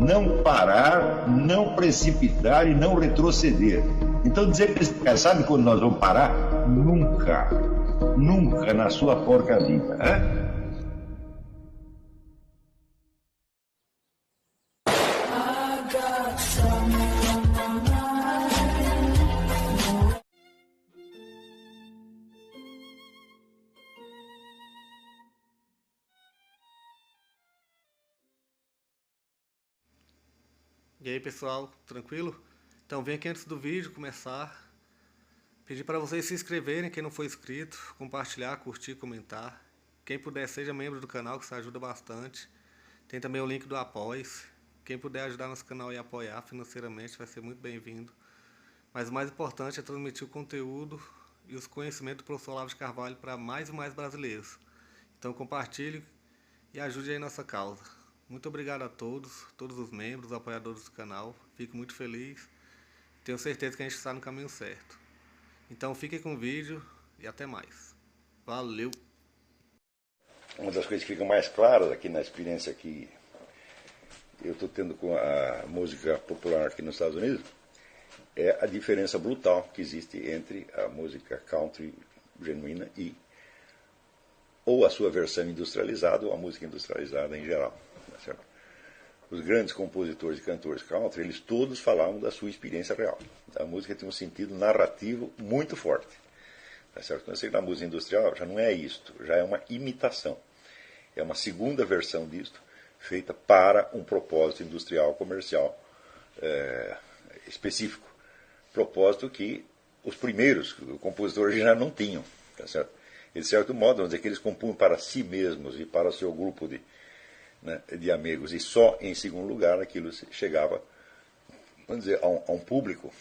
não parar, não precipitar e não retroceder. Então dizer para esse cara, sabe quando nós vamos parar? Nunca. Nunca na sua porca vida. Né? E aí pessoal, tranquilo? Então vem aqui antes do vídeo começar, pedir para vocês se inscreverem, quem não for inscrito, compartilhar, curtir, comentar. Quem puder seja membro do canal, que isso ajuda bastante. Tem também o link do Apoia-se. Quem puder ajudar nosso canal e apoiar financeiramente vai ser muito bem-vindo. Mas o mais importante é transmitir o conteúdo e os conhecimentos do professor Olavo de Carvalho para mais e mais brasileiros. Então compartilhe e ajude aí nossa causa. Muito obrigado a todos os membros, apoiadores do canal. Fico muito feliz. Tenho certeza que a gente está no caminho certo. Então fiquem com o vídeo e até mais. Valeu! Uma das coisas que fica mais claras aqui na experiência que eu estou tendo com a música popular aqui nos Estados Unidos é a diferença brutal que existe entre a música country genuína e ou a sua versão industrializada ou a música industrializada em geral. Certo? Os grandes compositores e cantores country, eles todos falavam da sua experiência real. A música tem um sentido narrativo muito forte. Tá certo? Quando você na música industrial, já não é isto, já é uma imitação. É uma segunda versão disto, feita para um propósito industrial, comercial específico. Propósito que os primeiros compositores já não tinham. Tá certo? De certo modo, vamos dizer que eles compunham para si mesmos e para o seu grupo de amigos, e só em segundo lugar aquilo chegava, vamos dizer, a um público.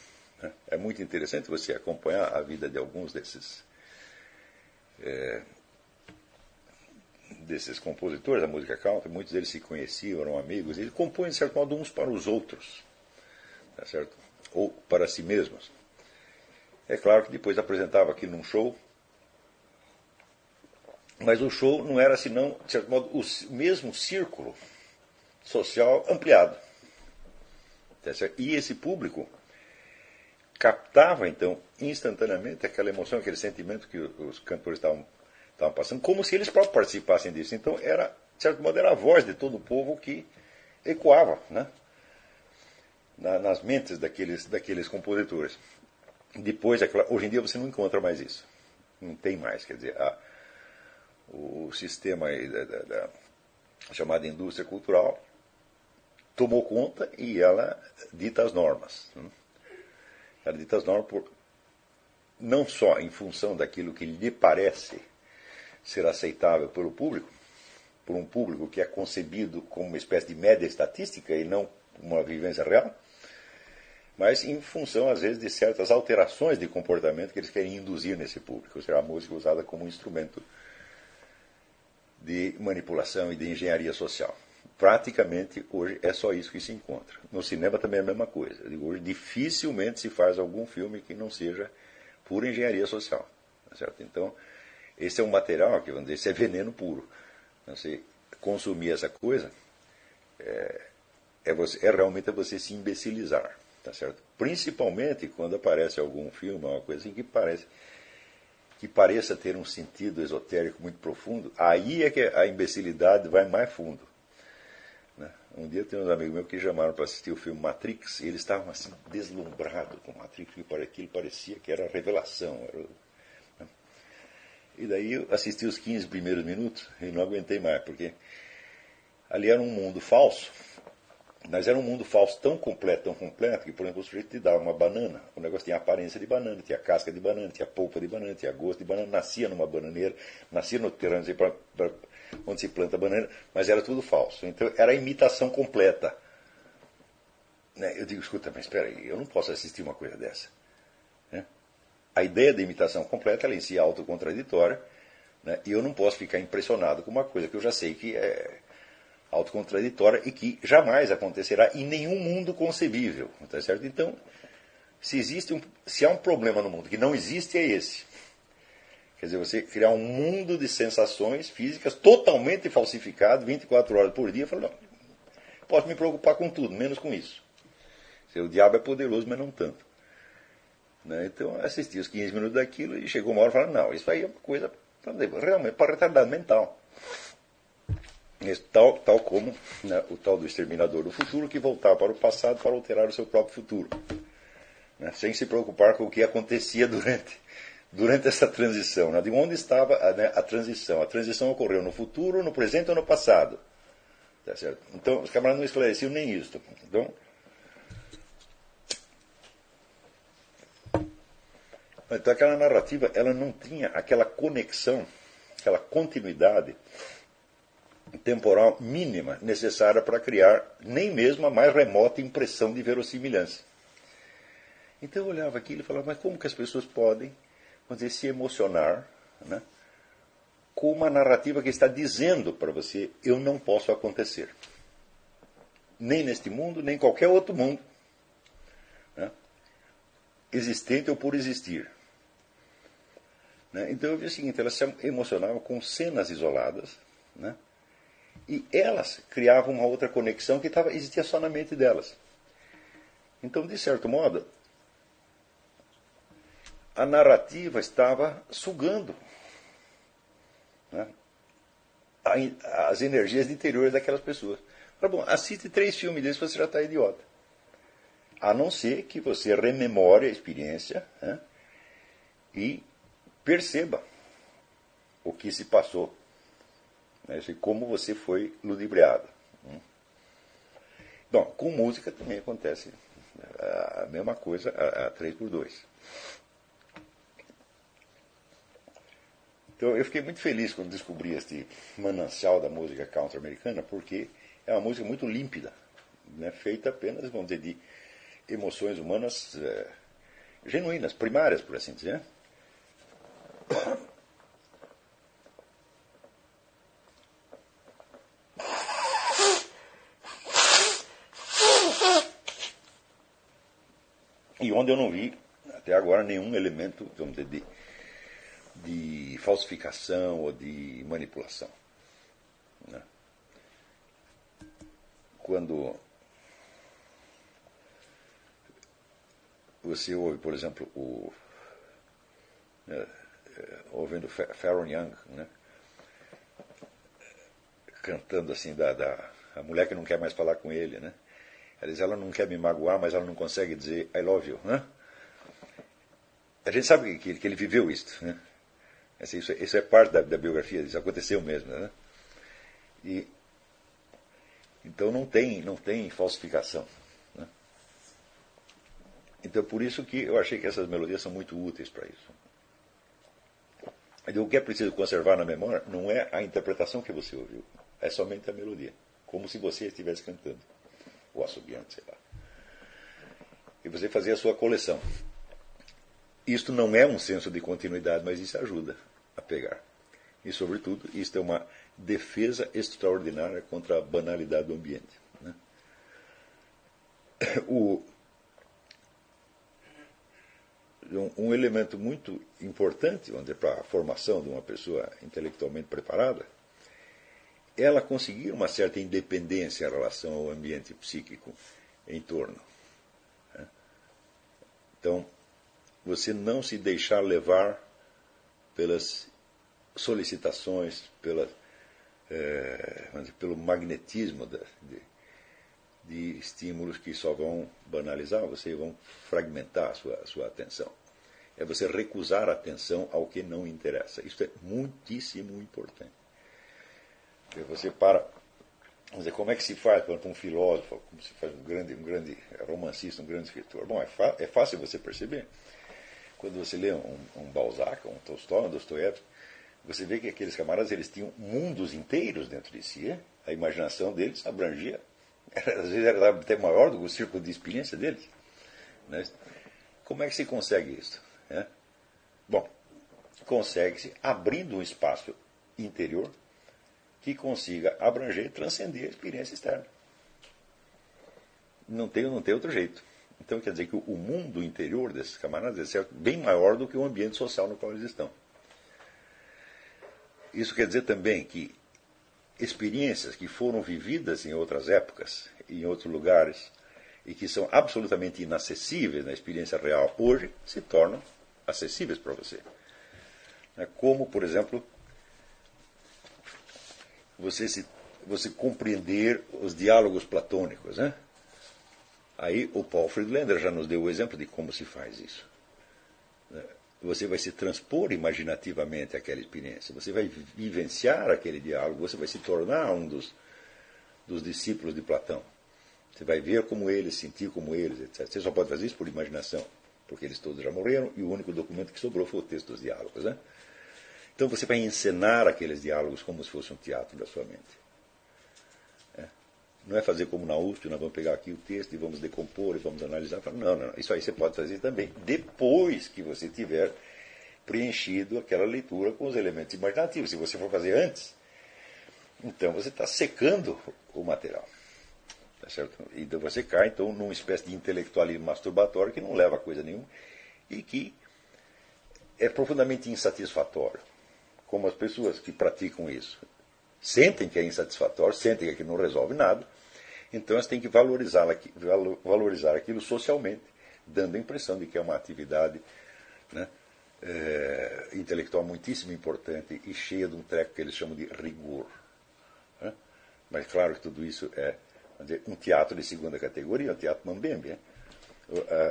Né? É muito interessante você acompanhar a vida de alguns desses compositores da música country. Muitos deles se conheciam, eram amigos, e eles compõem de certo modo uns para os outros, tá certo? Ou para si mesmos. É claro que depois apresentava aquilo num show, mas o show não era senão, de certo modo, o mesmo círculo social ampliado. E esse público captava, então, instantaneamente aquela emoção, aquele sentimento que os cantores estavam passando, como se eles próprios participassem disso. Então, era, de certo modo, era a voz de todo o povo que ecoava, né? Nas mentes daqueles compositores. Depois, hoje em dia você não encontra mais isso. Não tem mais, quer dizer, o sistema aí da chamada indústria cultural tomou conta e ela dita as normas. Ela dita as normas não só em função daquilo que lhe parece ser aceitável pelo público, por um público que é concebido como uma espécie de média estatística e não uma vivência real, mas em função, às vezes, de certas alterações de comportamento que eles querem induzir nesse público. Ou seja, a música usada como um instrumento de manipulação e de engenharia social. Praticamente, hoje, é só isso que se encontra. No cinema também é a mesma coisa. Hoje, dificilmente se faz algum filme que não seja pura engenharia social. Certo? Então, esse é um material que, vamos dizer, esse é veneno puro. Você consumir essa coisa realmente você se imbecilizar. Tá certo? Principalmente quando aparece algum filme, uma coisa assim que pareça ter um sentido esotérico muito profundo, aí é que a imbecilidade vai mais fundo. Né? Um dia tem uns amigos meus que chamaram para assistir o filme Matrix, e eles estavam assim deslumbrados com Matrix, aquilo parecia que era a revelação. Né? E daí eu assisti os 15 primeiros minutos e não aguentei mais, porque ali era um mundo falso, mas era um mundo falso tão completo, que, por exemplo, o sujeito te dava uma banana, o negócio tinha aparência de banana, tinha casca de banana, tinha polpa de banana, tinha gosto de banana, nascia numa bananeira, nascia no terreno onde se planta banana, mas era tudo falso. Então era a imitação completa. Eu digo, escuta, mas espera aí, eu não posso assistir uma coisa dessa. A ideia da imitação completa, ela em si é autocontraditória, e eu não posso ficar impressionado com uma coisa que eu já sei que é autocontraditória e que jamais acontecerá em nenhum mundo concebível. Tá certo? Então, se há um problema no mundo que não existe, é esse. Quer dizer, você criar um mundo de sensações físicas totalmente falsificado, 24 horas por dia, fala, não, posso me preocupar com tudo, menos com isso. O diabo é poderoso, mas não tanto. Né? Então eu assisti os 15 minutos daquilo e chegou uma hora e falei, não, isso aí é uma coisa realmente para retardado mental. Tal como, né, o tal do Exterminador do Futuro, que voltava para o passado para alterar o seu próprio futuro, né, sem se preocupar com o que acontecia durante essa transição, né, de onde estava a transição. A transição ocorreu no futuro, no presente ou no passado. Tá certo? Então, os camaradas não esclareciam nem isso. Então aquela narrativa, ela não tinha aquela conexão, aquela continuidade temporal mínima necessária para criar nem mesmo a mais remota impressão de verossimilhança. Então eu olhava aquilo e falava, mas como que as pessoas podem, vamos dizer, se emocionar, né, com uma narrativa que está dizendo para você, eu não posso acontecer. Nem neste mundo, nem em qualquer outro mundo, né, existente ou por existir. Né? Então eu vi o seguinte, elas se emocionavam com cenas isoladas, né, e elas criavam uma outra conexão que existia só na mente delas. Então, de certo modo, a narrativa estava sugando, né, as energias interiores daquelas pessoas. Mas, bom, assiste 3 filmes desses, você já está idiota. A não ser que você rememore a experiência, né, e perceba o que se passou. Como você foi ludibriado. Bom, com música também acontece a mesma coisa, a 3x2. Então eu fiquei muito feliz quando descobri este manancial da música country americana, porque é uma música muito límpida, né, feita apenas, vamos dizer, de emoções humanas genuínas, primárias, por assim dizer. E onde eu não vi, até agora, nenhum elemento, vamos dizer, de falsificação ou de manipulação. Né? Quando você ouve, por exemplo, ouvindo Pharoah Young, né, cantando assim a mulher que não quer mais falar com ele, né? Ela diz, ela não quer me magoar, mas ela não consegue dizer I love you. Né? A gente sabe que ele viveu isso. Né? Isso é parte da biografia, isso aconteceu mesmo. Né? E, então não tem falsificação. Né? Então por isso que eu achei que essas melodias são muito úteis para isso. O que é preciso conservar na memória não é a interpretação que você ouviu, é somente a melodia, como se você estivesse cantando. Ou assobiante, sei lá. E você fazia a sua coleção. Isto não é um senso de continuidade, mas isso ajuda a pegar. E, sobretudo, isto é uma defesa extraordinária contra a banalidade do ambiente. Né? Um elemento muito importante para a formação de uma pessoa intelectualmente preparada, ela conseguir uma certa independência em relação ao ambiente psíquico em torno. Então, você não se deixar levar pelas solicitações, pelo magnetismo de estímulos que só vão banalizar você e vão fragmentar a sua atenção. É você recusar a atenção ao que não interessa. Isso é muitíssimo importante. Você para, vamos dizer, como é que se faz para um filósofo, como se faz um grande romancista, um grande escritor? Bom, é fácil você perceber. Quando você lê um Balzac, um Tolstói, um Dostoiévski, você vê que aqueles camaradas eles tinham mundos inteiros dentro de si. A imaginação deles abrangia, às vezes era até maior do que o círculo de experiência deles. Né? Como é que se consegue isso? Bom, consegue-se abrindo um espaço interior que consiga abranger e transcender a experiência externa. Não tem outro jeito. Então quer dizer que o mundo interior desses camaradas é bem maior do que o ambiente social no qual eles estão. Isso quer dizer também que experiências que foram vividas em outras épocas, em outros lugares, e que são absolutamente inacessíveis na experiência real hoje, se tornam acessíveis para você. Como, por exemplo, você compreender os diálogos platônicos. Né? Aí o Paul Friedlander já nos deu o exemplo de como se faz isso. Você vai se transpor imaginativamente àquela experiência, você vai vivenciar aquele diálogo, você vai se tornar um dos discípulos de Platão. Você vai ver como eles, sentir como eles, etc. Você só pode fazer isso por imaginação, porque eles todos já morreram e o único documento que sobrou foi o texto dos diálogos. Né? Então você vai encenar aqueles diálogos como se fosse um teatro da sua mente. Não é fazer como na USP, nós vamos pegar aqui o texto e vamos decompor e vamos analisar. Não, isso aí você pode fazer também depois que você tiver preenchido aquela leitura com os elementos imaginativos. Se você for fazer antes, então você está secando o material. Tá certo? Então você cai numa espécie de intelectualismo masturbatório que não leva a coisa nenhuma e que é profundamente insatisfatório. Como as pessoas que praticam isso sentem que é insatisfatório, sentem que aquilo não resolve nada, então elas têm que valorizar aquilo socialmente, dando a impressão de que é uma atividade, né, intelectual muitíssimo importante e cheia de um treco que eles chamam de rigor. Né? Mas claro que tudo isso é um teatro de segunda categoria, um teatro mambembe. Né?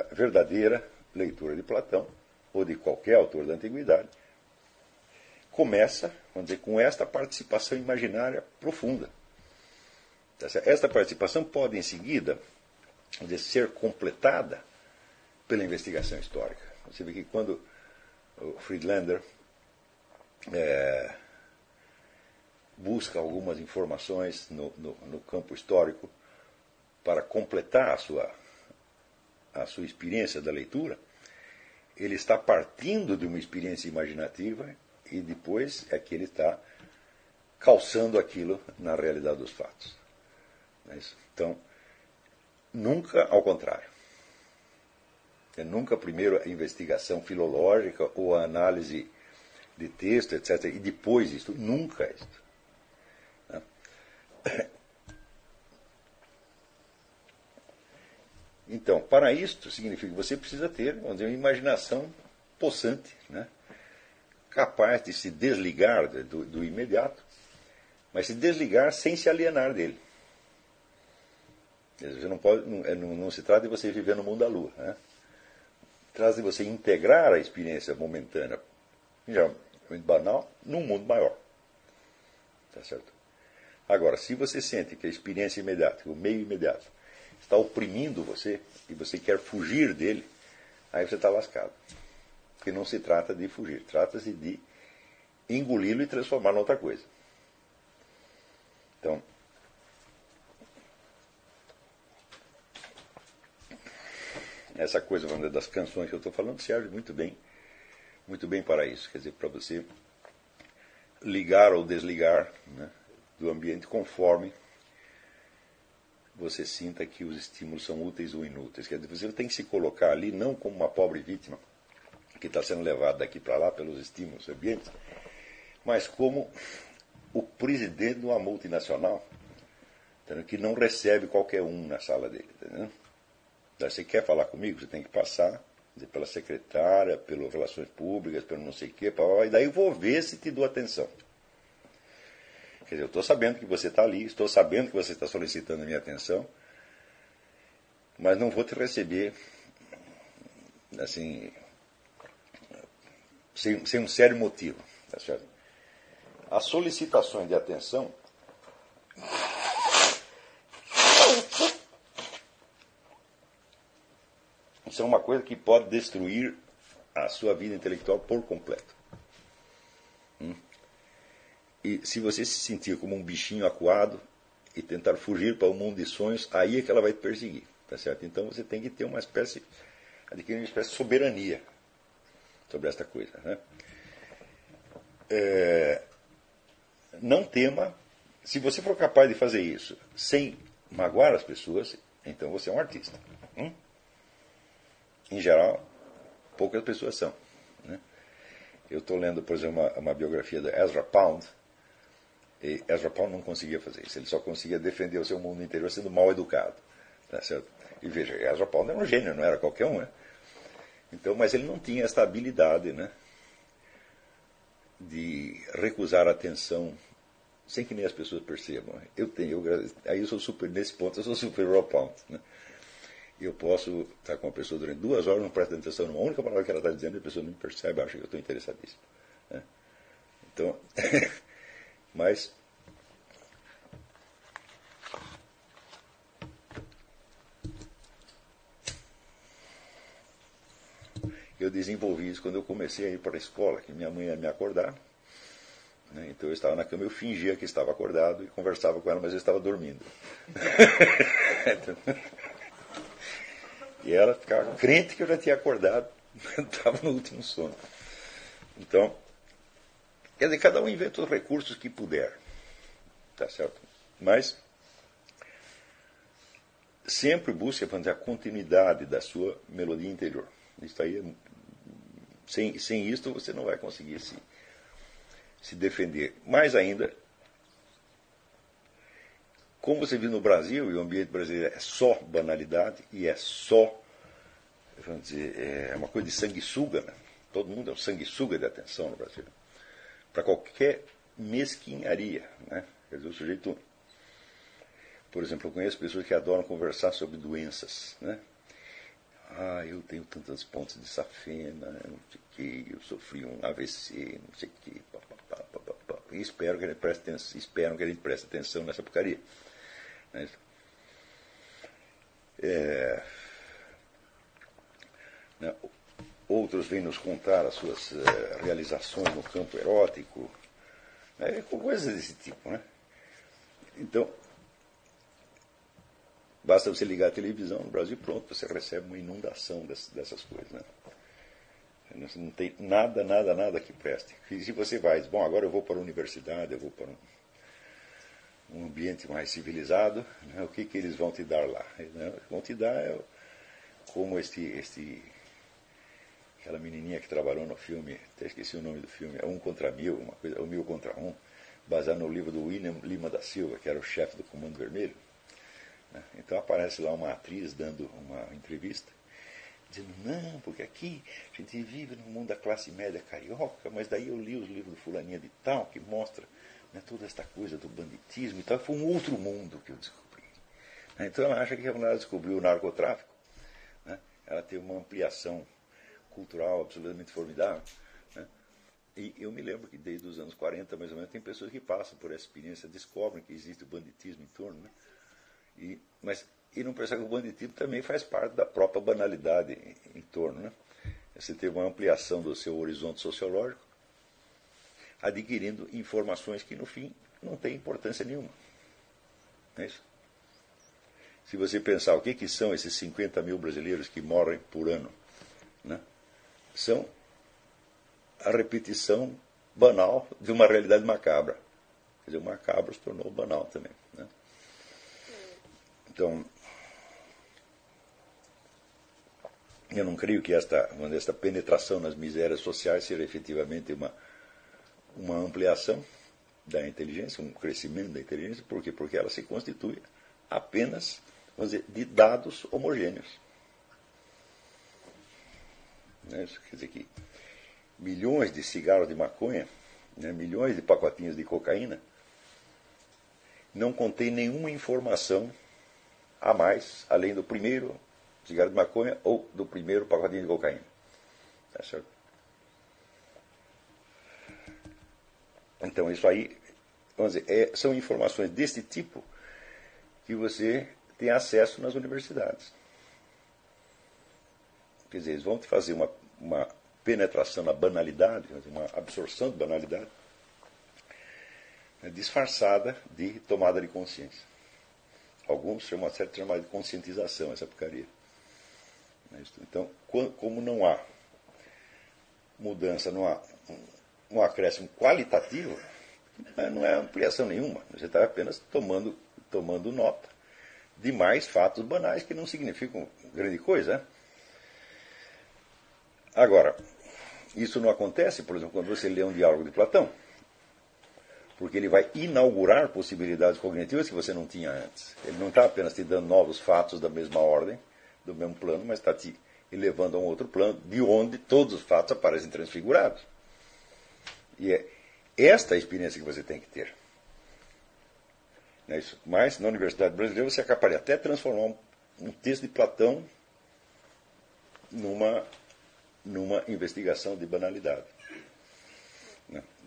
A verdadeira leitura de Platão, ou de qualquer autor da antiguidade, começa, vamos dizer, com esta participação imaginária profunda. Esta participação pode, em seguida, vamos dizer, ser completada pela investigação histórica. Você vê que quando o Friedlander busca algumas informações no campo histórico para completar a sua experiência da leitura, ele está partindo de uma experiência imaginativa e depois é que ele está calçando aquilo na realidade dos fatos. Então, nunca ao contrário. Nunca primeiro a investigação filológica ou a análise de texto, etc. E depois isto. Nunca isto. Então, para isto, significa que você precisa ter, vamos dizer, uma imaginação possante, né? Capaz de se desligar do imediato, mas se desligar sem se alienar dele. Você não se trata de você viver no mundo da lua. Né? Trata de você integrar a experiência momentânea, geralmente banal, num mundo maior. Tá certo? Agora, se você sente que a experiência imediata, o meio imediato, está oprimindo você e você quer fugir dele, aí você está lascado. Porque não se trata de fugir, trata-se de engoli-lo e transformar em outra coisa. Então, essa coisa, vamos dizer, das canções que eu estou falando serve muito bem para isso. Quer dizer, para você ligar ou desligar, né, do ambiente conforme você sinta que os estímulos são úteis ou inúteis. Quer dizer, você tem que se colocar ali não como uma pobre vítima que está sendo levada daqui para lá pelos estímulos ambientes, mas como o presidente de uma multinacional, entendeu? Que não recebe qualquer um na sala dele. Entendeu? Você quer falar comigo? Você tem que passar pela secretária, pelas relações públicas, pelo não sei o quê, e daí eu vou ver se te dou atenção. Quer dizer, eu estou sabendo que você está ali, estou sabendo que você está solicitando a minha atenção, mas não vou te receber assim, sem um sério motivo. Tá certo? As solicitações de atenção são uma coisa que pode destruir a sua vida intelectual por completo. E se você se sentir como um bichinho acuado e tentar fugir para o mundo de sonhos, aí é que ela vai te perseguir. Tá certo? Então você tem que ter adquirir uma espécie de soberania sobre esta coisa. Né? Não tema, se você for capaz de fazer isso sem magoar as pessoas, então você é um artista. Em geral, poucas pessoas são. Né? Eu estou lendo, por exemplo, uma biografia da Ezra Pound, E Ezra Pound não conseguia fazer isso. Ele só conseguia defender o seu mundo interior sendo mal educado. Tá certo? E veja, Ezra Pound era um gênio, não era qualquer um, né? Então, mas ele não tinha esta habilidade, né, de recusar a atenção sem que nem as pessoas percebam. Eu tenho, aí eu sou super, nesse ponto eu sou superior ao Pound, né? Eu posso estar com uma pessoa durante 2 horas, não presta atenção numa única palavra que ela está dizendo, e a pessoa não percebe, acha que eu estou interessadíssimo, né? Então, mas eu desenvolvi isso quando eu comecei a ir para a escola, que minha mãe ia me acordar, né? Então eu estava na cama, eu fingia que estava acordado e conversava com ela, mas eu estava dormindo. E ela ficava crente que eu já tinha acordado, estava no último sono. Então, quer dizer, cada um inventa os recursos que puder, tá certo? Mas sempre busque a continuidade da sua melodia interior. Isso aí, sem isto você não vai conseguir se defender. Mais ainda, como você viu no Brasil, e o ambiente brasileiro é só banalidade, e é só, vamos dizer, é uma coisa de sanguessuga, né? Todo mundo é um sanguessuga de atenção no Brasil. Para qualquer mesquinharia, né? Quer dizer, o sujeito, por exemplo, eu conheço pessoas que adoram conversar sobre doenças, né? Ah, eu tenho tantas pontes de safena, não sei o que, eu sofri um AVC, não sei o que, e esperam que a gente preste atenção nessa porcaria. Né? Outros vêm nos contar as suas realizações no campo erótico, né? Coisas desse tipo, né? Então, basta você ligar a televisão no Brasil, pronto, você recebe uma inundação dessas coisas, né? Não tem nada que preste. E se você vai, bom, agora eu vou para a universidade, eu vou para um ambiente mais civilizado, né? O que eles vão te dar lá? Né? Vão te dar como aquela menininha que trabalhou no filme, até esqueci o nome do filme, é 1 contra 1000, uma coisa, 1000 contra 1, baseado no livro do William Lima da Silva, que era o chefe do Comando Vermelho. Então aparece lá uma atriz dando uma entrevista, dizendo, não, porque aqui a gente vive no mundo da classe média carioca, mas daí eu li os livros do fulaninha de tal, que mostra, né, toda esta coisa do banditismo e tal, foi um outro mundo que eu descobri. Então ela acha que quando ela descobriu o narcotráfico, né, ela teve uma ampliação cultural absolutamente formidável, né? E eu me lembro que desde os anos 40, mais ou menos, tem pessoas que passam por essa experiência, descobrem que existe o banditismo em torno, né? E não percebe que o banditismo também faz parte da própria banalidade em torno, né? Você teve uma ampliação do seu horizonte sociológico, adquirindo informações que, no fim, não têm importância nenhuma. Não é isso? Se você pensar o que são esses 50 mil brasileiros que morrem por ano, né? São a repetição banal de uma realidade macabra. Quer dizer, o macabro se tornou banal também, né? Então, eu não creio que esta penetração nas misérias sociais seja efetivamente uma ampliação da inteligência, um crescimento da inteligência. Por quê? Porque ela se constitui apenas, vamos dizer, de dados homogêneos. Né? Isso quer dizer que milhões de cigarros de maconha, né, milhões de pacotinhos de cocaína, não contém nenhuma informação a mais, além do primeiro cigarro de maconha ou do primeiro pacotinho de cocaína. Tá certo? Então, isso aí, vamos dizer, são informações desse tipo que você tem acesso nas universidades. Quer dizer, eles vão te fazer uma penetração na banalidade, uma absorção de banalidade, né, disfarçada de tomada de consciência. Alguns chamam uma certa chamada de conscientização, essa porcaria. Então, como não há mudança, não há um acréscimo qualitativo, não é ampliação nenhuma. Você está apenas tomando nota de mais fatos banais que não significam grande coisa. Né? Agora, isso não acontece, por exemplo, quando você lê um diálogo de Platão. porque ele vai inaugurar possibilidades cognitivas que você não tinha antes. Ele não está apenas te dando novos fatos da mesma ordem, do mesmo plano, mas está te elevando a um outro plano, de onde todos os fatos aparecem transfigurados. E é esta a experiência que você tem que ter. Não é isso? Mas, na Universidade Brasileira, você é capaz de até transformar um texto de Platão numa investigação de banalidade.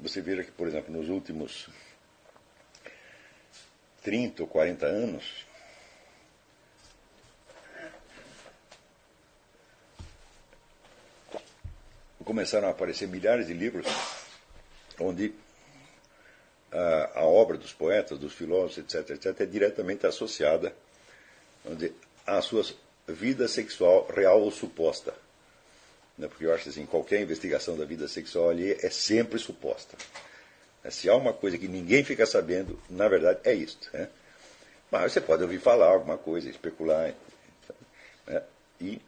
Você veja que, por exemplo, nos últimos 30 ou 40 anos, começaram a aparecer milhares de livros onde a obra dos poetas, dos filósofos, etc., é diretamente associada, vamos dizer, à sua vida sexual real ou suposta. Porque eu acho assim, qualquer investigação da vida sexual ali é sempre suposta. Se há uma coisa que ninguém fica sabendo, na verdade é isto. Mas você pode ouvir falar alguma coisa, especular. E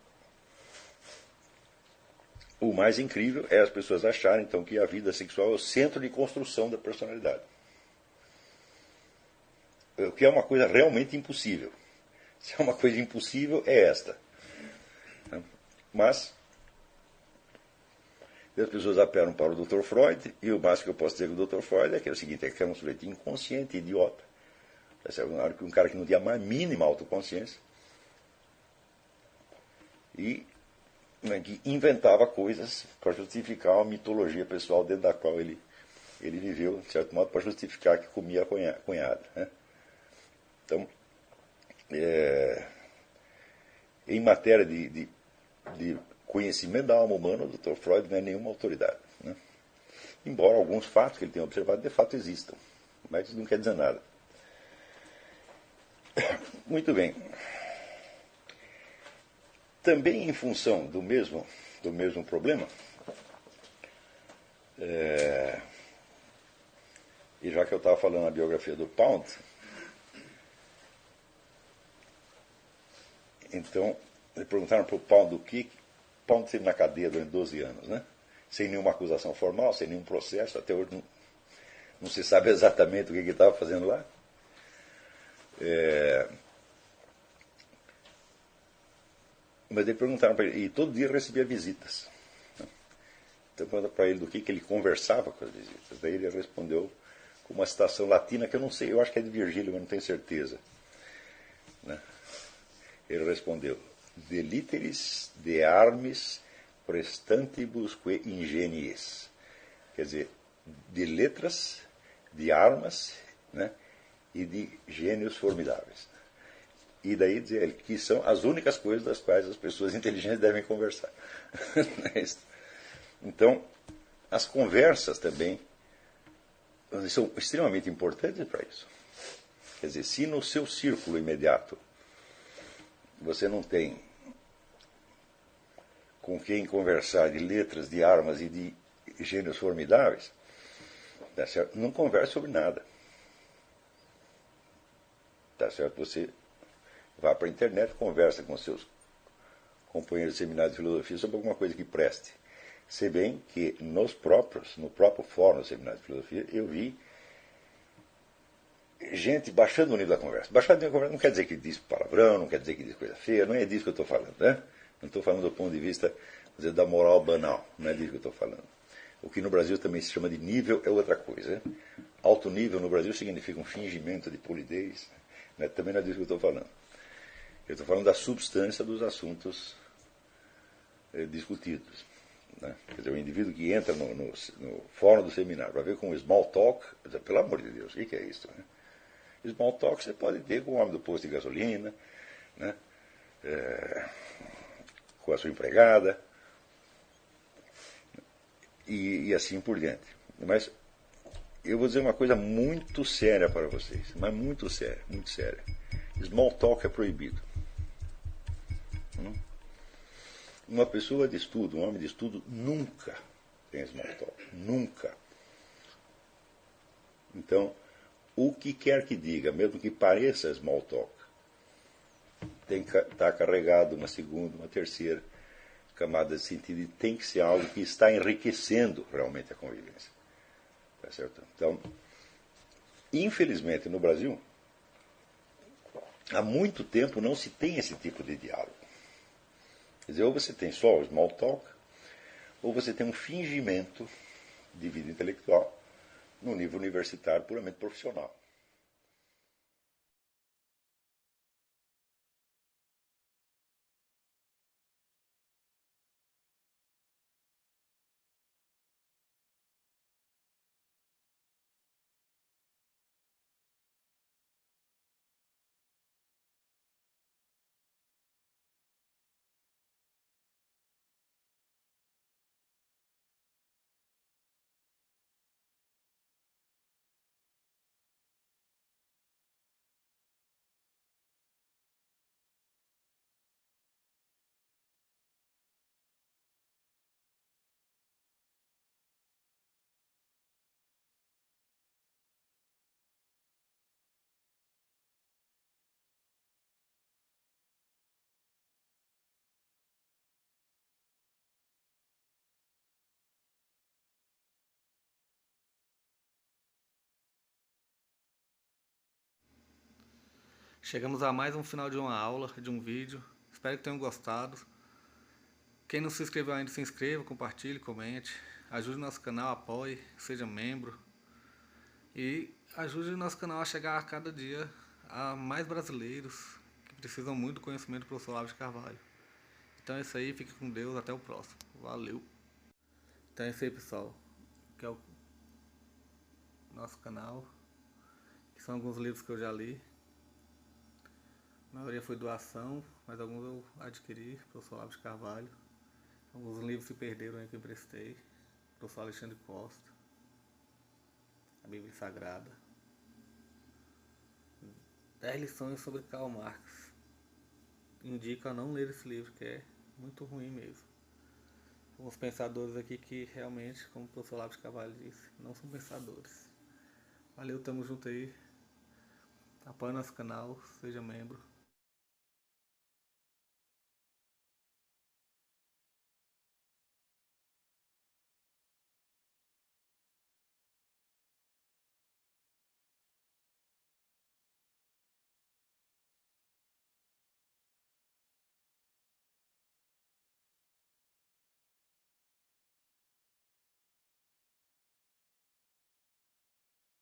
o mais incrível é as pessoas acharem então que a vida sexual é o centro de construção da personalidade. O que é uma coisa realmente impossível. Se é uma coisa impossível, é esta. Mas as pessoas apelam para o Dr. Freud, e o máximo que eu posso dizer do Dr. Freud é que é o seguinte, é que é um sujeito inconsciente, idiota. Um cara que não tinha a mínima autoconsciência e que inventava coisas para justificar uma mitologia pessoal dentro da qual ele viveu, de certo modo, para justificar que comia a cunhada. Então, em matéria de conhecimento da alma humana, o Dr. Freud não é nenhuma autoridade. Embora alguns fatos que ele tenha observado de fato existam, mas isso não quer dizer nada. Muito bem. Também em função do mesmo problema, e já que eu estava falando na biografia do Pound, então, me perguntaram para o Pound o que Pound esteve na cadeia durante 12 anos, sem nenhuma acusação formal, sem nenhum processo, até hoje não se sabe exatamente o que ele estava fazendo lá. Mas eles perguntaram para ele, e todo dia recebia visitas. Então perguntaram para ele do que ele conversava com as visitas. Daí ele respondeu com uma citação latina que eu não sei, eu acho que é de Virgílio, mas não tenho certeza. Ele respondeu, de literis de armis prestantibus que ingenies. Quer dizer, de letras, de armas, e de gênios formidáveis. E daí dizer ele que são as únicas coisas das quais as pessoas inteligentes devem conversar. Então, as conversas também são extremamente importantes para isso. Quer dizer, se no seu círculo imediato você não tem com quem conversar de letras, de armas e de gênios formidáveis, tá certo? Não converse sobre nada. Tá certo? Você vá para a internet, conversa com seus companheiros de seminário de filosofia sobre alguma coisa que preste. Se bem que no próprio fórum do seminário de filosofia, eu vi gente baixando o nível da conversa. Baixando o nível da conversa não quer dizer que diz palavrão, não quer dizer que diz coisa feia, não é disso que eu estou falando, Não estou falando do ponto de vista da moral banal, não é disso que eu estou falando. O que no Brasil também se chama de nível é outra coisa. Alto nível no Brasil significa um fingimento de polidez, também não é disso que eu estou falando. Eu estou falando da substância dos assuntos discutidos. Quer dizer, o indivíduo que entra no fórum do seminário para ver com o small talk, pelo amor de Deus, o que é isso? Small talk você pode ter com o homem do posto de gasolina, com a sua empregada, e assim por diante. Mas eu vou dizer uma coisa muito séria para vocês, mas muito séria, muito séria. Small talk é proibido. Uma pessoa de estudo, um homem de estudo, nunca tem small talk. Nunca. Então, o que quer que diga, mesmo que pareça small talk, tem que estar carregado uma segunda, uma terceira camada de sentido e tem que ser algo que está enriquecendo realmente a convivência. Tá certo? Então, Infelizmente, no Brasil, há muito tempo não se tem esse tipo de diálogo. Quer dizer, ou você tem só o small talk, ou você tem um fingimento de vida intelectual no nível universitário puramente profissional. Chegamos a mais um final de uma aula, de um vídeo. Espero que tenham gostado. Quem não se inscreveu ainda, se inscreva, compartilhe, comente. Ajude o nosso canal, apoie, seja membro. E ajude o nosso canal a chegar a cada dia a mais brasileiros que precisam muito do conhecimento do professor Olavo de Carvalho. Então é isso aí, fique com Deus, até o próximo. Valeu! Então é isso aí, pessoal. Que é o nosso canal. Que são alguns livros que eu já li. A maioria foi doação, mas alguns eu adquiri, professor Olavo de Carvalho. Alguns livros se perderam aí que eu emprestei. Professor Alexandre Costa. A Bíblia Sagrada. 10 lições sobre Karl Marx. Indico a não ler esse livro, que é muito ruim mesmo. Alguns pensadores aqui que realmente, como o professor Olavo de Carvalho disse, não são pensadores. Valeu, tamo junto aí. Apoie nosso canal, seja membro.